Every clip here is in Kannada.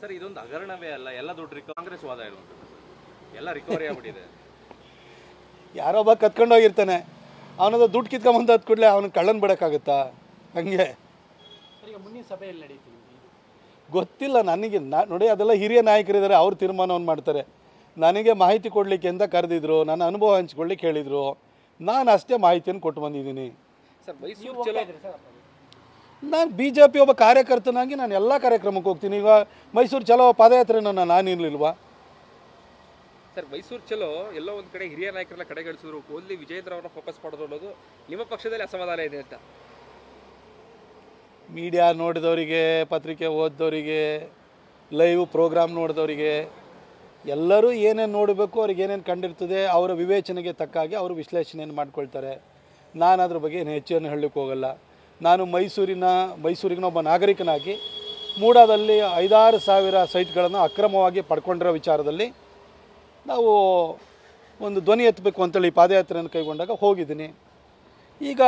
ಸರ್ ಇದೊಂದು ಹಗರಣವೇ ಅಲ್ಲ, ಎಲ್ಲ ದುಡ್ಡು ಕಾಂಗ್ರೆಸ್ ವಾದ ಇರುವಂಥದ್ದು, ಎಲ್ಲ ರಿಕವರಿ ಆಗ್ಬಿಟ್ಟಿದೆ. ಯಾರೊಬ್ಬ ಕತ್ಕೊಂಡೋಗಿರ್ತಾನೆ, ಅವನದು ದುಡ್ಡು ಕಿತ್ಕೊಂಬಂದು ಕೂಡಲೇ ಅವನು ಕಳ್ಳನ್ ಬಿಡೋಕ್ಕಾಗುತ್ತಾ? ಹಂಗೆ ಮುಂದಿನ ಸಭೆಯಲ್ಲಿ ನಡೀತೀವಿ ಗೊತ್ತಿಲ್ಲ ನನಗೆ. ನೋಡಿ, ಅದೆಲ್ಲ ಹಿರಿಯ ನಾಯಕರಿದ್ದಾರೆ, ಅವ್ರು ತೀರ್ಮಾನವನ್ನು ಮಾಡ್ತಾರೆ. ನನಗೆ ಮಾಹಿತಿ ಕೊಡಲಿಕ್ಕೆ ಅಂತ ಕರೆದಿದ್ರು, ನನ್ನ ಅನುಭವ ಹಂಚ್ಕೊಳ್ಳಿಕ್ಕೆ ಹೇಳಿದರು, ನಾನು ಅಷ್ಟೇ ಮಾಹಿತಿಯನ್ನು ಕೊಟ್ಟು ಬಂದಿದ್ದೀನಿ. ಸರ್ ಮೈಸೂರು ಚಲೋ, ನಾನು BJP ಒಬ್ಬ ಕಾರ್ಯಕರ್ತನಾಗಿ ನಾನು ಎಲ್ಲ ಕಾರ್ಯಕ್ರಮಕ್ಕೆ ಹೋಗ್ತೀನಿ. ಈಗ ಮೈಸೂರು ಚಲೋ ಪಾದಯಾತ್ರೆನ ನಾನಿರಲಿಲ್ವಾ? ಸರ್ ಮೈಸೂರು ಚಲೋ ಎಲ್ಲೋ ಒಂದು ಕಡೆ ಹಿರಿಯ ನಾಯಕರೆಲ್ಲ ಕಡೆಗಣಿಸಿದ್ರು, ಓನ್ಲಿ ವಿಜಯೇಂದ್ರ ಅವರನ್ನ ಫೋಕಸ್ ಮಾಡೋದು ಅನ್ನೋದು ನಿಮ್ಮ ಪಕ್ಷದಲ್ಲಿ ಅಸಮಾಧಾನ ಇದೆ ಅಂತ. ಮೀಡಿಯಾ ನೋಡಿದವರಿಗೆ, ಪತ್ರಿಕೆ ಓದಿದವರಿಗೆ, ಲೈವ್ ಪ್ರೋಗ್ರಾಮ್ ನೋಡಿದವರಿಗೆ ಎಲ್ಲರೂ ಏನೇನು ನೋಡಬೇಕು, ಅವ್ರಿಗೆ ಏನೇನು ಕಂಡಿರ್ತದೆ, ಅವರ ವಿವೇಚನೆಗೆ ತಕ್ಕಾಗಿ ಅವರು ವಿಶ್ಲೇಷಣೆಯನ್ನು ಮಾಡ್ಕೊಳ್ತಾರೆ. ನಾನು ಅದ್ರ ಬಗ್ಗೆ ಏನು ಹೆಚ್ಚೇನು ಹೇಳಲಿಕ್ಕೆ ಹೋಗಲ್ಲ. ನಾನು ಮೈಸೂರಿನ ಒಬ್ಬ ನಾಗರಿಕನಾಗಿ ಮೂಡಾದಲ್ಲಿ 5,000-6,000 ಸೈಟ್ಗಳನ್ನು ಅಕ್ರಮವಾಗಿ ಪಡ್ಕೊಂಡಿರೋ ವಿಚಾರದಲ್ಲಿ ನಾವು ಒಂದು ಧ್ವನಿ ಎತ್ತಬೇಕು ಅಂತೇಳಿ ಪಾದಯಾತ್ರೆಯನ್ನು ಕೈಗೊಂಡಾಗ ಹೋಗಿದ್ದೀನಿ. ಈಗ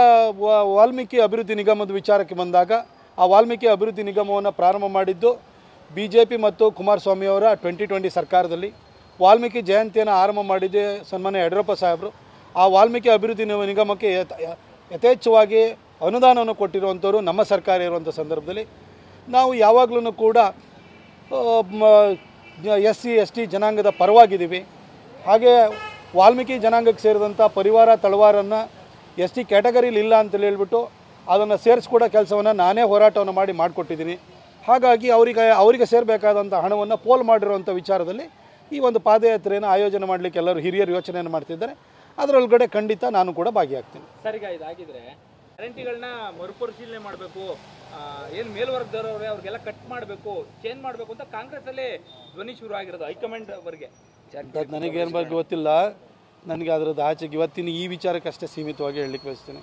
ವಾಲ್ಮೀಕಿ ಅಭಿವೃದ್ಧಿ ನಿಗಮದ ವಿಚಾರಕ್ಕೆ ಬಂದಾಗ, ಆ ವಾಲ್ಮೀಕಿ ಅಭಿವೃದ್ಧಿ ನಿಗಮವನ್ನು ಪ್ರಾರಂಭ ಮಾಡಿದ್ದು BJP ಮತ್ತು ಕುಮಾರಸ್ವಾಮಿಯವರ 2020 ಸರ್ಕಾರದಲ್ಲಿ. ವಾಲ್ಮೀಕಿ ಜಯಂತಿಯನ್ನು ಆರಂಭ ಮಾಡಿದ್ದೆ ಸನ್ಮಾನ್ಯ ಯಡಿಯೂರಪ್ಪ ಸಾಹೇಬರು. ಆ ವಾಲ್ಮೀಕಿ ಅಭಿವೃದ್ಧಿ ನಿಗಮಕ್ಕೆ ಯಥೇಚ್ಛವಾಗಿ ಅನುದಾನವನ್ನು ಕೊಟ್ಟಿರುವಂಥವ್ರು ನಮ್ಮ ಸರ್ಕಾರ ಇರುವಂಥ ಸಂದರ್ಭದಲ್ಲಿ ನಾವು ಯಾವಾಗಲೂ ಕೂಡ SC/ST ಜನಾಂಗದ ಪರವಾಗಿದ್ದೀವಿ. ಹಾಗೆ ವಾಲ್ಮೀಕಿ ಜನಾಂಗಕ್ಕೆ ಸೇರಿದಂಥ ಪರಿವಾರ ತಳವಾರನ್ನು ST ಕ್ಯಾಟಗರಿಲಿ ಇಲ್ಲ ಅಂತೇಳಿ ಹೇಳ್ಬಿಟ್ಟು ಅದನ್ನು ಸೇರಿಸ್ಕೊಡೋ ಕೆಲಸವನ್ನು ನಾನೇ ಹೋರಾಟವನ್ನು ಮಾಡಿಕೊಟ್ಟಿದ್ದೀನಿ. ಹಾಗಾಗಿ ಅವರಿಗೆ ಸೇರಬೇಕಾದಂಥ ಹಣವನ್ನು ಪೋಲ್ ಮಾಡಿರುವಂಥ ವಿಚಾರದಲ್ಲಿ ಈ ಒಂದು ಪಾದಯಾತ್ರೆಯನ್ನು ಆಯೋಜನೆ ಮಾಡಲಿಕ್ಕೆ ಎಲ್ಲರೂ ಹಿರಿಯರು ಯೋಚನೆಯನ್ನು ಮಾಡ್ತಿದ್ದಾರೆ. ಅದರೊಳಗಡೆ ಖಂಡಿತ ನಾನು ಕೂಡ ಭಾಗಿಯಾಗ್ತೀನಿ. ಸರ್, ಈಗ ಇದಾಗಿದ್ರೆ ಗ್ಯಾರಂಟಿಗಳನ್ನ ಮರುಪರಿಶೀಲನೆ ಮಾಡಬೇಕು, ಏನು ಮೇಲ್ವರ್ಗದವರೇ ಅವ್ರಿಗೆಲ್ಲ ಕಟ್ ಮಾಡಬೇಕು, ಚೇಂಜ್ ಮಾಡಬೇಕು ಅಂತ ಕಾಂಗ್ರೆಸ್ಸಲ್ಲಿ ಧ್ವನಿ ಶುರು ಆಗಿರೋದು ಹೈಕಮಾಂಡ್ವರೆಗೆ. ನನಗೇನು ಬಗ್ಗೆ ಗೊತ್ತಿಲ್ಲ. ನನಗೆ ಅದರದ್ದು ಆಚೆಗೆ ಇವತ್ತಿನ ಈ ವಿಚಾರಕ್ಕೆ ಅಷ್ಟೇ ಸೀಮಿತವಾಗಿ ಹೇಳಲಿಕ್ಕೆ ಬಯಸ್ತೀನಿ.